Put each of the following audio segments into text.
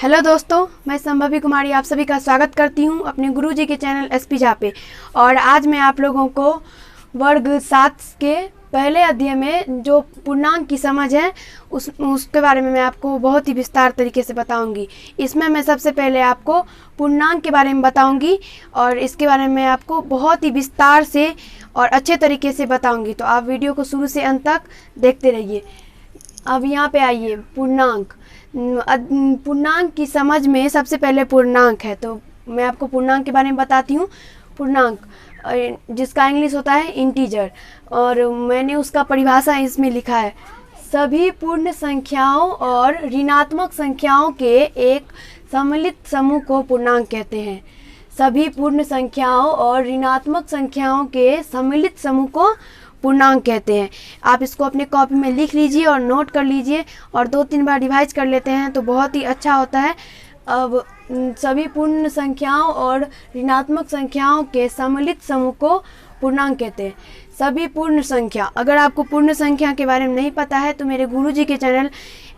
Hello दोस्तों, मैं संभवी कुमारी आप सभी का स्वागत करती हूं अपने गुरुजी के चैनल एसपी झा पे। और आज मैं आप लोगों को वर्ग 7 के पहले अध्याय में जो पूर्णांक की समझ है उसके बारे में मैं आपको बहुत ही विस्तार तरीके से बताऊंगी। इसमें मैं सबसे पहले आपको पूर्णांक के बारे में बताऊंगी और इसके बारे में आपको बहुत ही विस्तार से और अच्छे तरीके से बताऊँगी। तो आप वीडियो को शुरू से अंत तक देखते रहिए। अब यहाँ पे आइए, पूर्णांक। पूर्णांक की समझ में सबसे पहले पूर्णांक है, तो मैं आपको पूर्णांक के बारे में बताती हूँ। पूर्णांक जिसका इंग्लिश होता है इंटीजर, और मैंने उसका परिभाषा इसमें लिखा है। सभी पूर्ण संख्याओं और ऋणात्मक संख्याओं के एक सम्मिलित समूह को पूर्णांक कहते हैं। सभी पूर्ण संख्याओं और ऋणात्मक संख्याओं के सम्मिलित समूह को पूर्णांक कहते हैं। आप इसको अपने कॉपी में लिख लीजिए और नोट कर लीजिए और 2-3 बार रिवाइज कर लेते हैं तो बहुत ही अच्छा होता है। अब सभी पूर्ण संख्याओं और ऋणात्मक संख्याओं के सम्मिलित समूह को पूर्णांक कहते हैं। सभी पूर्ण संख्या, अगर आपको पूर्ण संख्या के बारे में नहीं पता है तो मेरे गुरुजी के चैनल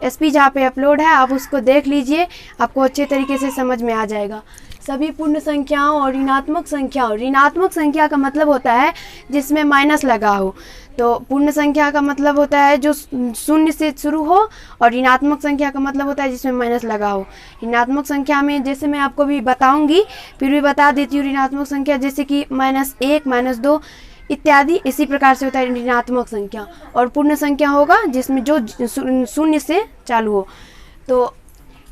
एसपी झा पे अपलोड है, आप उसको देख लीजिए, आपको अच्छे तरीके से समझ में आ जाएगा। सभी पूर्ण संख्याओं और ऋणात्मक संख्याओं, ऋणात्मक संख्या का मतलब होता है जिसमें माइनस लगा हो। तो पूर्ण संख्या का मतलब होता है जो शून्य से शुरू हो, और ऋणात्मक संख्या का मतलब होता है जिसमें माइनस लगा हो। ऋणात्मक संख्या में जैसे मैं आपको भी बताऊंगी, फिर भी बता देती हूँ। ऋणात्मक संख्या जैसे कि -1, -2 इत्यादि, इसी प्रकार से होता है ऋणात्मक संख्या। और पूर्ण संख्या होगा जिसमें जो शून्य से चालू हो। तो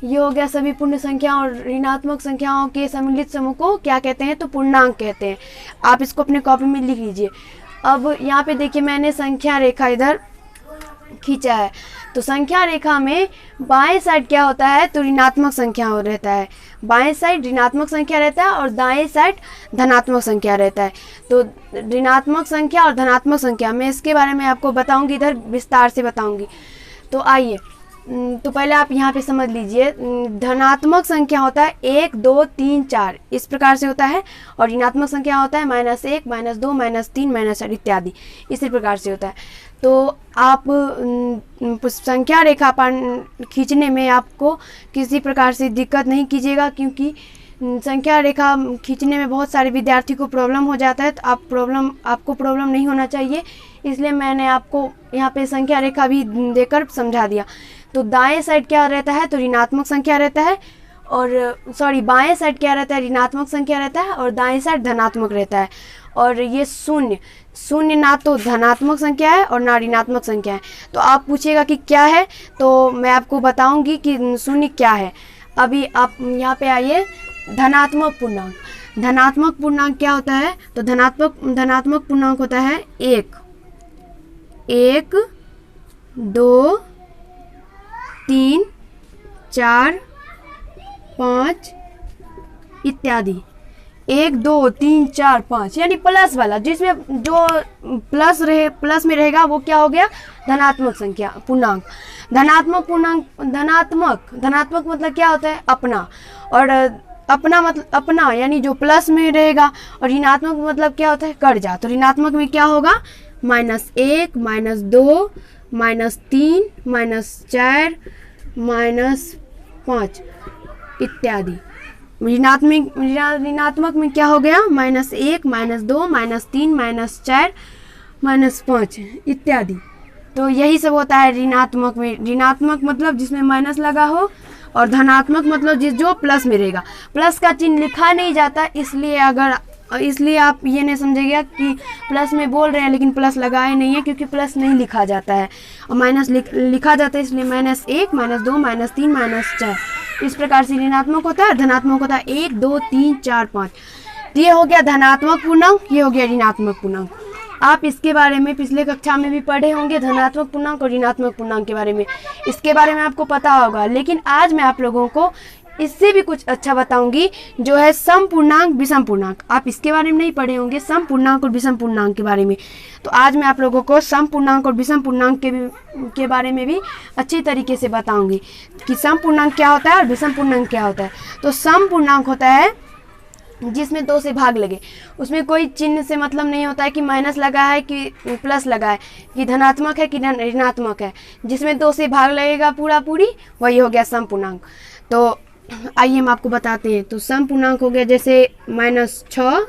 ये हो गया सभी पूर्ण संख्या और ऋणात्मक संख्याओं के सम्मिलित समूह को क्या कहते हैं, तो पूर्णांक कहते हैं। आप इसको अपने कॉपी में लिख लीजिए। अब यहाँ पे देखिए, मैंने संख्या रेखा इधर खींचा है। तो संख्या रेखा में बाएं साइड क्या होता है, तो ऋणात्मक संख्या हो रहता है। बाएं साइड ऋणात्मक संख्या रहता है और दाएं साइड धनात्मक संख्या रहता है। तो ऋणात्मक संख्या और धनात्मक संख्या, मैं इसके बारे में आपको बताऊँगी, इधर विस्तार से बताऊँगी। तो आइए, तो पहले आप यहाँ पे समझ लीजिए। धनात्मक संख्या होता है 1, 2, 3, 4 इस प्रकार से होता है, और ऋणात्मक संख्या होता है -1, -2, -3, -4 इत्यादि, इसी प्रकार से होता है। तो आप संख्या रेखा खींचने में आपको किसी प्रकार से दिक्कत नहीं कीजिएगा, क्योंकि संख्या रेखा खींचने में बहुत सारे विद्यार्थी को प्रॉब्लम हो जाता है। तो आपको प्रॉब्लम नहीं होना चाहिए, इसलिए मैंने आपको यहाँ पे संख्या रेखा भी देकर समझा दिया। तो दाएं साइड क्या रहता है, तो ऋणात्मक संख्या रहता है, और बाएं साइड क्या रहता है, ऋणात्मक संख्या रहता है, और दाएं साइड धनात्मक रहता है। और ये शून्य ना तो धनात्मक संख्या है और ना ऋणात्मक संख्या है। तो आप पूछिएगा कि क्या है, तो मैं आपको बताऊंगी कि शून्य क्या है। अभी आप यहाँ पे आइए, धनात्मक पूर्णांक। धनात्मक पूर्णांक क्या होता है, तो धनात्मक पूर्णांक होता है 1, 2, 3, 4, 5 इत्यादि। 1, 2, 3, 4, 5 यानी प्लस वाला, जिसमें जो प्लस में रहेगा वो क्या हो गया, धनात्मक संख्या पूर्णांक। धनात्मक मतलब क्या होता है, अपना। और अपना मतलब अपना यानी जो प्लस में रहेगा, और ऋणात्मक मतलब क्या होता है, कर्जा। तो ऋणात्मक में क्या होगा, -1, -2, -3, -4, -5 इत्यादि। ऋणात्मक में क्या हो गया, -1, -2, -3, -4, -5 इत्यादि। तो यही सब होता है ऋणात्मक में। ऋणात्मक मतलब जिसमें माइनस लगा हो, और धनात्मक मतलब जो प्लस में रहेगा। प्लस का चिन्ह लिखा नहीं जाता, इसलिए आप ये नहीं समझिएगा कि प्लस में बोल रहे हैं लेकिन प्लस लगाए नहीं है, क्योंकि प्लस नहीं लिखा जाता है और माइनस लिखा जाता है, इसलिए -1, -2, -3, -4 इस प्रकार से ऋणात्मक होता है। धनात्मक होता है 1, 2, 3, 4, 5। तो ये हो गया धनात्मक पूर्णांक, ये हो गया ऋणात्मक पूर्णांक। आप इसके बारे में पिछले कक्षा में भी पढ़े होंगे, धनात्मक पूर्णांक और ऋणात्मक पूर्णांक के बारे में। इसके बारे में आपको पता होगा, लेकिन आज मैं आप लोगों को इससे भी कुछ अच्छा बताऊंगी, जो है सम पूर्णांक, विषम पूर्णांक। आप इसके बारे में नहीं पढ़े होंगे, सम पूर्णांक और विषम पूर्णांक के बारे में। तो आज मैं आप लोगों को सम पूर्णांक और विषम पूर्णांक के बारे में भी अच्छी तरीके से बताऊंगी कि सम पूर्णांक क्या होता है और विषम पूर्णांक क्या होता है। तो सम पूर्णांक होता है जिसमें 2 से भाग लगे, उसमें कोई चिन्ह से मतलब नहीं होता है कि माइनस लगा है कि प्लस लगा है, कि धनात्मक है कि ऋणात्मक है। जिसमें 2 से भाग लगेगा पूरी, वही हो गया सम पूर्णांक। तो आइए हम आपको बताते हैं। तो सम पूर्णांक हो गया जैसे -6,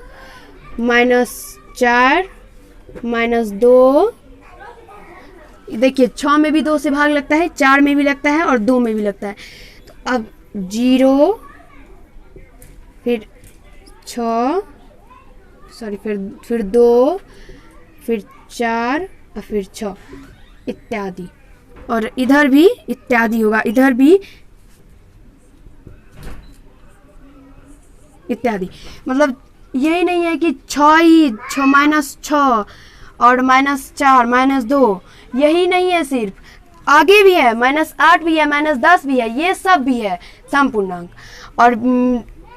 -4, -2। देखिए 6 में भी 2 से भाग लगता है, 4 में भी लगता है और 2 में भी लगता है। तो अब 0, फिर 6, सॉरी फिर 2, फिर 4 और फिर 6 इत्यादि। और इधर भी इत्यादि होगा, इधर भी इत्यादि। मतलब यही नहीं है कि 6 ही, -6 और -4, -2 यही नहीं है, सिर्फ आगे भी है, -8 भी है, -10 भी है, ये सब भी है सम पूर्णांक। और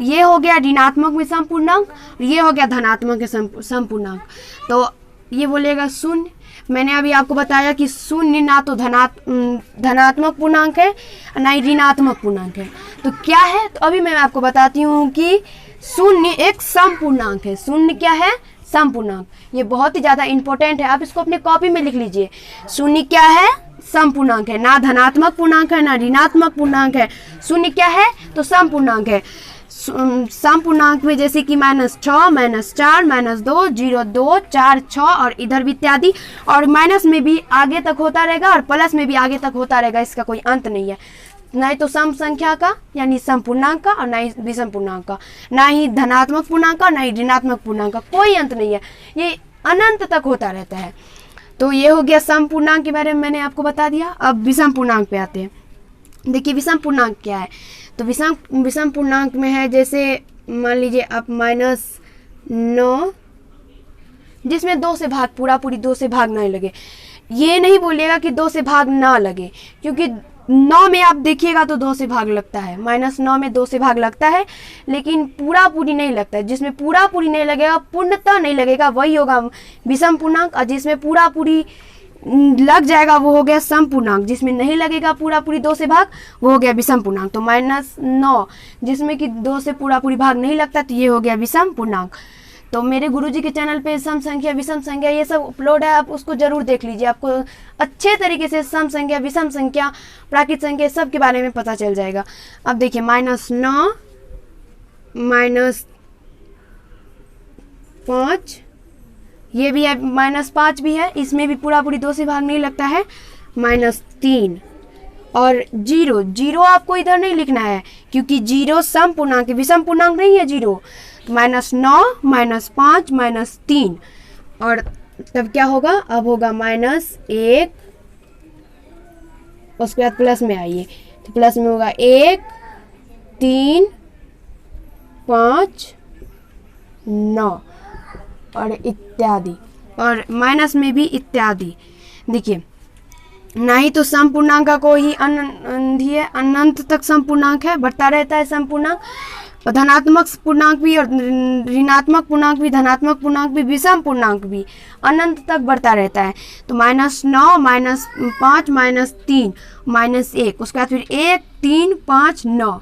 ये हो गया ऋणात्मक में सम पूर्णांक, ये हो गया धनात्मक के सम पूर्णांक। तो ये बोलेगा शून्य। मैंने अभी आपको बताया कि शून्य ना तो धनात्मक पूर्णांक है ना ही ऋणात्मक पूर्णांक है। तो क्या है, तो अभी मैं आपको बताती हूँ कि शून्य एक सम पूर्णांक है। शून्य क्या है? सम पूर्णांक। ये बहुत ही ज़्यादा इंपॉर्टेंट है, आप इसको अपने कॉपी में लिख लीजिए। शून्य क्या है? सम पूर्णांक है, ना धनात्मक पूर्णांक है ना ऋणात्मक पूर्णांक है। शून्य क्या है? तो सम पूर्णांक है। सम पूर्णांक में जैसे कि -6, -4, -2, 0, 2, 4, 6 और इधर भी इत्यादि। और माइनस में भी आगे तक होता रहेगा और प्लस में भी आगे तक होता रहेगा, इसका कोई अंत नहीं है। ना ही तो सम संख्या का यानी सम पूर्णांक का और ना ही विषम पूर्णांक का, ना ही धनात्मक पूर्णांक का ना ही ऋणात्मक पूर्णांक का, कोई अंत नहीं है, ये अनंत तक होता रहता है। तो ये हो गया सम पूर्णांक के बारे में मैंने आपको बता दिया। अब विषम पूर्णांक पे आते हैं। देखिए विषम पूर्णांक क्या है। तो विषम पूर्णांक में है जैसे मान लीजिए आप -9 जिसमें 2 से भाग पूरी 2 से भाग नहीं लगे। ये नहीं बोलिएगा कि 2 से भाग ना लगे, क्योंकि 9 में आप देखिएगा तो 2 से भाग लगता है, -9 में 2 से भाग लगता है, लेकिन पूरी नहीं लगता है। जिसमें पूरी नहीं लगेगा, पूर्णतः नहीं लगेगा, वही होगा विषम पूर्णांक। और जिसमें पूरी लग जाएगा वो हो गया सम पूर्णांक। जिसमें नहीं लगेगा पूरी 2 से भाग वो हो गया विषम पूर्णांक। तो -9 जिसमें कि 2 से पूरी भाग नहीं लगता, तो ये हो गया विषम पूर्णांक। तो मेरे गुरुजी के चैनल पे सम संख्या विषम संख्या ये सब अपलोड है, आप उसको जरूर देख लीजिए। आपको अच्छे तरीके से सम संख्या विषम संख्या प्राकृत संख्या सब के बारे में पता चल जाएगा। अब देखिए -9 -5 ये भी है, -5 भी है, इसमें भी पूरी 2 से भाग नहीं लगता है, -3 और 0 आपको इधर नहीं लिखना है, क्योंकि 0 सम पूर्णांक विषम पूर्णांक नहीं है 0। -9 -5 -3 और तब क्या होगा, अब होगा -1, उसके बाद प्लस में आइए, तो प्लस में होगा 1 3 5 9 और इत्यादि, और माइनस में भी इत्यादि। देखिए ना ही तो सम पूर्णांक का कोई अनंत तक सम पूर्णांक है, बढ़ता रहता है सम पूर्णांक। और धनात्मक पूर्णांक भी और ऋणात्मक पूर्णांक भी, धनात्मक पूर्णांक भी, विषम पूर्णांक भी अनंत तक बढ़ता रहता है। तो -9 -5 -3 -1, उसके बाद फिर 1 3 5 9,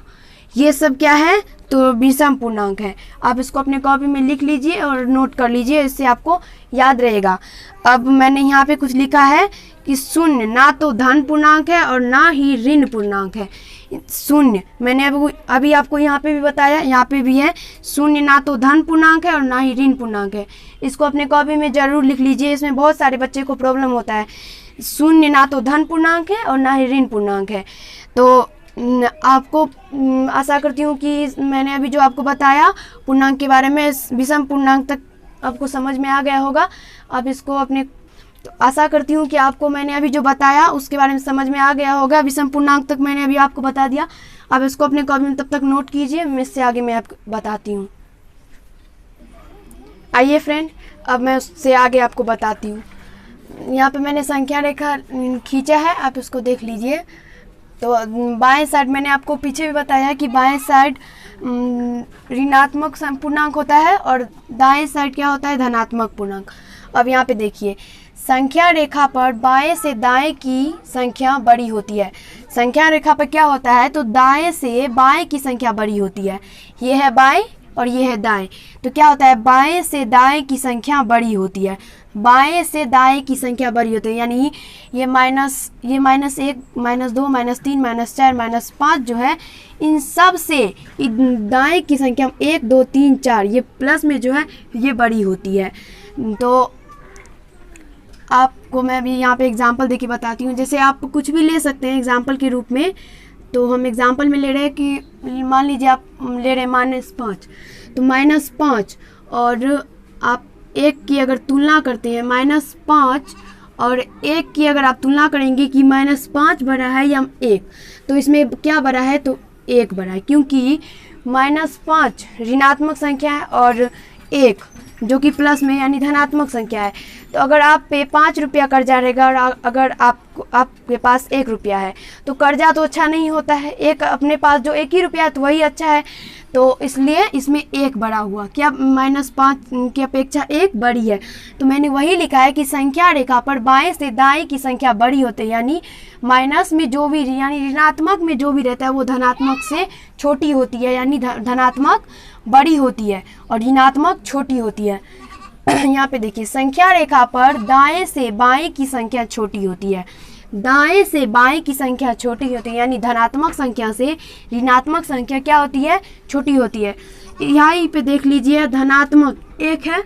ये सब क्या है, तो विषम पूर्णांक है। आप इसको अपने कॉपी में लिख लीजिए और नोट कर लीजिए, इससे आपको याद रहेगा। अब मैंने यहाँ पे कुछ लिखा है कि शून्य ना तो धन पूर्णांक है और ना ही ऋण पूर्णांक है। शून्य मैंने अभी आपको यहाँ पे भी बताया, यहाँ पे भी है, शून्य ना तो धन पूर्णांक है और ना ही ऋण पूर्णांक है। इसको अपने कॉपी में ज़रूर लिख लीजिए, इसमें बहुत सारे बच्चे को प्रॉब्लम होता है। शून्य ना तो धन पूर्णांक है और ना ही ऋण पूर्णांक है। तो आपको आशा करती हूँ कि मैंने अभी जो आपको बताया पूर्णांक के बारे में, विषम पूर्णांक तक आपको समझ में आ गया होगा। आप इसको अपने, तो आशा करती हूँ कि आपको मैंने अभी जो बताया उसके बारे में समझ में आ गया होगा। विषम पूर्णांक तक मैंने अभी आपको बता दिया। आप इसको अपने कॉपी में तब तक नोट कीजिए, मैं इससे आगे मैं आपको बताती हूँ। आइए फ्रेंड, अब मैं उससे आगे आपको बताती हूँ। यहाँ पे मैंने संख्या रेखा खींचा है, आप इसको देख लीजिए। तो बाएं साइड मैंने आपको पीछे भी बताया कि बाएं साइड ऋणात्मक पूर्णांक होता है और दाएं साइड क्या होता है, धनात्मक पूर्णांक। अब यहाँ पे देखिए, संख्या रेखा पर बाएं से दाएं की संख्या बड़ी होती है। संख्या रेखा पर क्या होता है, तो दाएं से बाएं की संख्या बड़ी होती है। ये है बाएं और ये है दाएं, तो क्या होता है, बाएं से दाएं की संख्या बड़ी होती है। बाएं से दाएं की संख्या बड़ी होती है, यानी ये माइनस 1, -2, -3, -4, -5 जो है, इन सब से दाएं की संख्या 1, 2, 3, 4 ये प्लस में जो है ये बड़ी होती है। तो आपको मैं भी यहाँ पे एग्जांपल देके बताती हूँ। जैसे आप कुछ भी ले सकते हैं एग्जांपल के रूप में। तो हम एग्जांपल में ले रहे हैं कि मान लीजिए आप ले रहे हैं -5, तो -5 और आप 1 की अगर तुलना करते हैं, -5 और 1 की अगर आप तुलना करेंगे कि -5 बड़ा है या 1, तो इसमें क्या बड़ा है, तो 1 बड़ा है, क्योंकि -5 ऋणात्मक संख्या है और 1 जो कि प्लस में यानी धनात्मक संख्या है। तो अगर आप पे 5 रुपया कर्जा रहेगा और अगर आपके पास 1 रुपया है, तो कर्जा तो अच्छा नहीं होता है। एक अपने पास जो 1 ही रुपया है तो वही अच्छा है, तो इसलिए इसमें 1 बड़ा हुआ। क्या -5 की अपेक्षा 1 बड़ी है? तो मैंने वही लिखा है कि संख्या रेखा पर बाएं से दाएं की संख्या बड़ी होती है, यानी माइनस में जो भी यानी ऋणात्मक में जो भी रहता है वो धनात्मक से छोटी होती है, यानी धनात्मक बड़ी होती है और ऋणात्मक छोटी होती है। यहाँ पे देखिए, संख्या रेखा पर दाएं से बाएं की संख्या छोटी होती है, दाएं से बाएं की संख्या छोटी होती है, यानी धनात्मक संख्या से ऋणात्मक संख्या क्या होती है, छोटी होती है। यहाँ पे देख लीजिए, धनात्मक 1 है,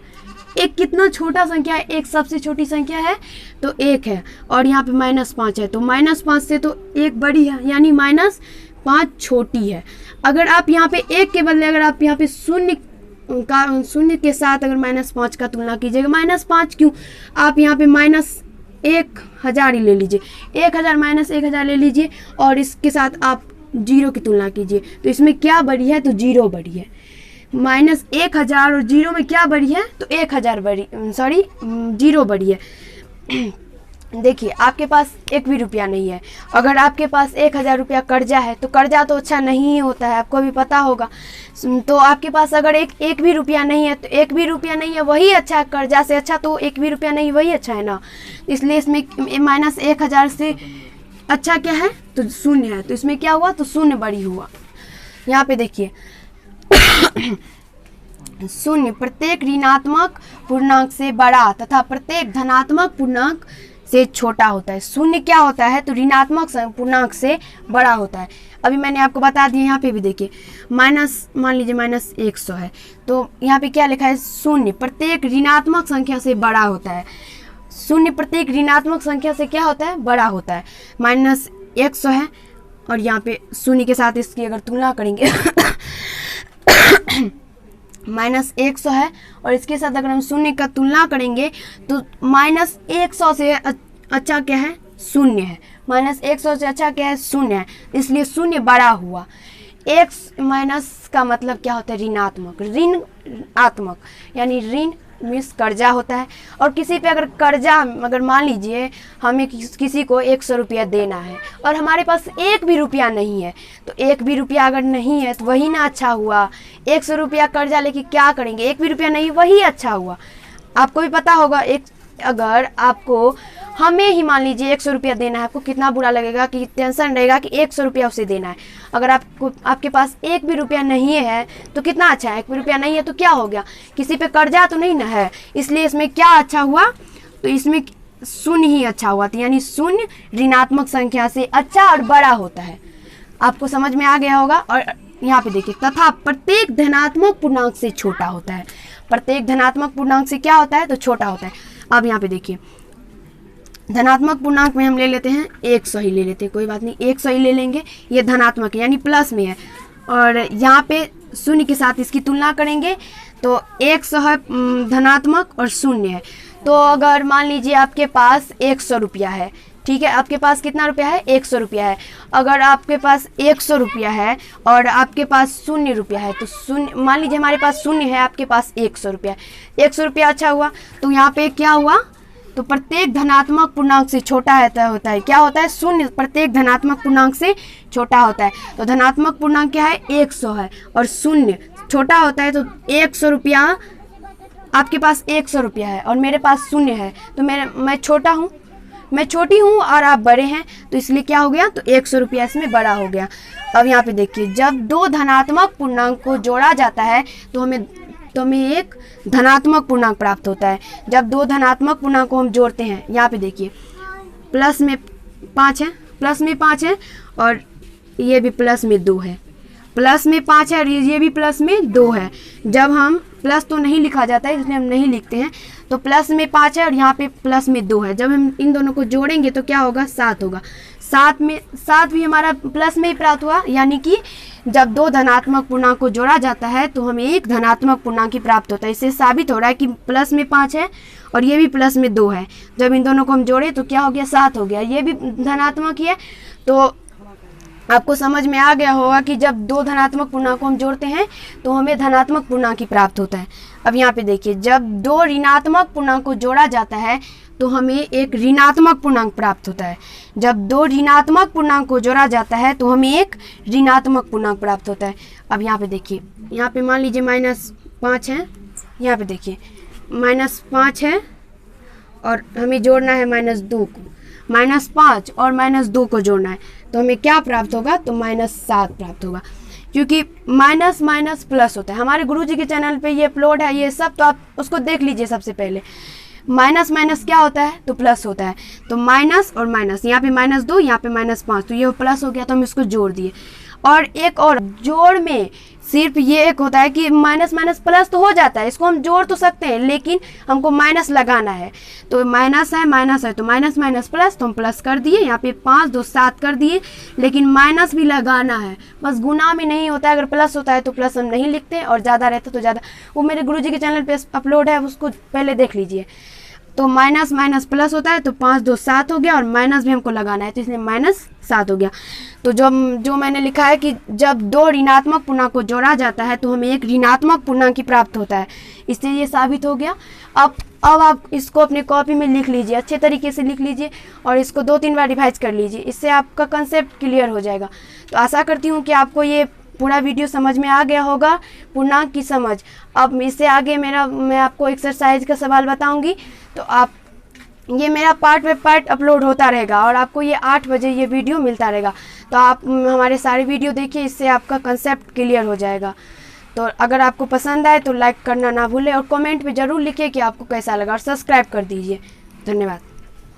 1 कितना छोटा संख्या है, 1 सबसे छोटी संख्या है तो 1 है, और यहाँ पे -5 है, तो -5 से तो 1 बड़ी है, यानी -5 छोटी है। अगर आप यहाँ पे 1 के बदले अगर आप यहाँ पे शून्य के साथ अगर -5 का तुलना कीजिएगा, -5 क्यों, आप यहाँ पे -1000 ही ले लीजिए, 1000 -1000 ले लीजिए और इसके साथ आप 0 की तुलना कीजिए, तो इसमें क्या बड़ी है, तो 0 बड़ी है। -1000 और 0 में क्या बड़ी है, तो 1000 0 बड़ी है। देखिए, आपके पास 1 भी रुपया नहीं है, अगर आपके पास 1000 रुपया कर्जा है, तो कर्जा तो अच्छा नहीं होता है, आपको भी पता होगा। तो आपके पास अगर एक भी रुपया नहीं है, तो 1 भी रुपया नहीं है वही अच्छा है, कर्जा से अच्छा तो 1 भी रुपया नहीं वही अच्छा है ना। इसलिए इसमें -1000 से अच्छा क्या है, तो 0 है, तो इसमें क्या हुआ, तो 0 बड़ी हुआ। यहाँ पे देखिए 0 प्रत्येक ऋणात्मक पूर्णांक से बड़ा तथा प्रत्येक धनात्मक पूर्णांक से छोटा होता है। 0 क्या होता है, तो ऋणात्मक पूर्णांक से बड़ा होता है। अभी मैंने आपको बता दिया, यहाँ पे भी देखिए मान लीजिए -100 है, तो यहाँ पे क्या लिखा है, 0 प्रत्येक ऋणात्मक संख्या से बड़ा होता है। 0 प्रत्येक ऋणात्मक संख्या से क्या होता है, बड़ा होता है। -100 है और यहाँ पे 0 के साथ इसकी अगर तुलना करेंगे -100 है और इसके साथ अगर हम 0 का तुलना करेंगे तो -100 से अच्छा क्या है, 0 है। -100 से अच्छा क्या है, 0 है, इसलिए 0 बड़ा हुआ। 1 माइनस का मतलब क्या होता है, ऋणात्मक, यानी ऋण मीन्स कर्जा होता है। और किसी पे अगर मान लीजिए हमें किसी को 100 रुपया देना है और हमारे पास 1 भी रुपया नहीं है, तो 1 भी रुपया अगर नहीं है तो वही ना अच्छा हुआ। 100 रुपया कर्जा लेके क्या करेंगे, 1 भी रुपया नहीं, वही अच्छा हुआ। आपको भी पता होगा, अगर आपको हमें ही मान लीजिए 100 रुपया देना है, आपको कितना बुरा लगेगा, कि टेंशन रहेगा कि 100 रुपया उसे देना है। अगर आपके पास 1 भी रुपया नहीं है तो कितना अच्छा है, 1 भी रुपया नहीं है तो क्या हो गया, किसी पे कर्जा तो नहीं ना है। इसलिए इसमें क्या अच्छा हुआ, तो इसमें 0 ही अच्छा हुआ था, यानी 0 ऋणात्मक संख्या से अच्छा और बड़ा होता है। आपको समझ में आ गया होगा। और यहाँ पे देखिए, तथा प्रत्येक धनात्मक पूर्णांक से छोटा होता है। प्रत्येक धनात्मक पूर्णांक से क्या होता है, तो छोटा होता है। अब यहाँ पे देखिए, धनात्मक पूर्णांक में हम ले लेते हैं 100 ही ले लेते हैं, कोई बात नहीं, 100 ही ले लेंगे, ये धनात्मक है यानी प्लस में है। और यहाँ पे 0 के साथ इसकी तुलना करेंगे तो 100 है धनात्मक और 0 है। तो अगर मान लीजिए आपके पास 100 रुपया है, ठीक है, आपके पास कितना रुपया है, 100 रुपया है। अगर आपके पास 100 रुपया है और आपके पास 0 रुपया है, तो 0 मान लीजिए हमारे पास 0 है, आपके पास 100 रुपया है, 100 रुपया अच्छा हुआ। तो यहाँ पे क्या हुआ, तो प्रत्येक धनात्मक पूर्णांक से छोटा होता है, क्या होता है, 0 प्रत्येक धनात्मक पूर्णांक से छोटा होता है। तो धनात्मक पूर्णांक क्या है, 100 है और 0 छोटा होता है। तो 100 रुपया, आपके पास 100 रुपया है और मेरे पास 0 है, तो मैं छोटा हूँ, मैं छोटी हूँ और आप बड़े हैं, तो इसलिए क्या हो गया, तो 100 रुपया इसमें बड़ा हो गया। अब यहाँ पे देखिए, जब 2 धनात्मक पूर्णांक को जोड़ा जाता है तो तो हमें एक धनात्मक पूर्णांक प्राप्त होता है। जब दो धनात्मक पूर्णांक को हम जोड़ते हैं, यहाँ पे देखिए प्लस में 5 है और ये भी प्लस में 2 है, प्लस में 5 है और ये भी प्लस में 2 है। जब हम प्लस तो नहीं लिखा जाता है इसलिए हम नहीं लिखते हैं, तो प्लस में 5 है और यहाँ पे प्लस में 2 है। जब हम इन दोनों को जोड़ेंगे तो क्या होगा, 7 होगा। 7 भी हमारा प्लस में ही प्राप्त हुआ, यानी कि जब दो धनात्मक पूर्णांक को जोड़ा जाता है तो हमें एक धनात्मक पूर्णांक ही प्राप्त होता है। इससे साबित हो रहा है कि प्लस में 5 है और ये भी प्लस में 2 है। जब इन दोनों को हम जोड़े तो क्या हो गया, 7 हो गया। ये भी धनात्मक ही है। तो आपको समझ में आ गया होगा कि जब दो धनात्मक पूर्णांक को हम जोड़ते हैं तो हमें धनात्मक पूर्णांक ही प्राप्त होता है। अब यहाँ पे देखिए, जब दो ऋणात्मक पूर्णांक को जोड़ा जाता है तो हमें एक ऋणात्मक पूर्णांक प्राप्त होता है। जब दो ऋणात्मक पूर्णांक को जोड़ा जाता है तो हमें एक ऋणात्मक पूर्णांक प्राप्त होता है। अब यहाँ पे देखिए, यहाँ पे मान लीजिए -5 है, यहाँ पे देखिए -5 है और हमें जोड़ना है -2 को, -5 और -2 को जोड़ना है तो हमें क्या प्राप्त होगा, तो -7 प्राप्त होगा। क्योंकि माइनस माइनस प्लस होता है। हमारे गुरुजी के चैनल पे ये अपलोड है ये सब, तो आप उसको देख लीजिए। सबसे पहले माइनस माइनस क्या होता है, तो प्लस होता है। तो माइनस और माइनस, यहाँ पे -2 यहाँ पे -5, तो ये प्लस हो गया तो हम इसको जोड़ दिए। और एक और जोड़ में सिर्फ ये एक होता है कि माइनस माइनस प्लस तो हो जाता है, इसको हम जोड़ तो सकते हैं लेकिन हमको माइनस लगाना है। तो माइनस है तो माइनस माइनस प्लस, तो हम प्लस कर दिए। यहाँ पे 5 2 7 कर दिए, लेकिन माइनस भी लगाना है। बस गुना में नहीं होता है, अगर प्लस होता है तो प्लस हम नहीं लिखते और ज़्यादा रहता तो ज़्यादा। वो मेरे गुरुजी के चैनल पे अपलोड है, उसको पहले देख लीजिए। तो माइनस माइनस प्लस होता है तो 5 2 7 हो गया और माइनस भी हमको लगाना है तो इसलिए -7 हो गया। तो जो मैंने लिखा है कि जब दो ऋणात्मक पूर्णांक को जोड़ा जाता है तो हमें एक ऋणात्मक पूर्णांक ही प्राप्त होता है। इससे ये साबित हो गया। अब आप इसको अपने कॉपी में लिख लीजिए, अच्छे तरीके से लिख लीजिए और इसको 2-3 बार रिवाइज कर लीजिए, इससे आपका कंसेप्ट क्लियर हो जाएगा। तो आशा करती हूँ कि आपको ये पूरा वीडियो समझ में आ गया होगा, पूर्णांक की समझ। अब इससे आगे मैं आपको एक्सरसाइज का सवाल बताऊंगी, तो आप ये मेरा पार्ट बाय पार्ट अपलोड होता रहेगा और आपको ये 8 बजे ये वीडियो मिलता रहेगा। तो आप हमारे सारे वीडियो देखिए, इससे आपका कंसेप्ट क्लियर हो जाएगा। तो अगर आपको पसंद आए तो लाइक करना ना भूलें और कमेंट में ज़रूर लिखिए कि आपको कैसा लगा और सब्सक्राइब कर दीजिए। धन्यवाद।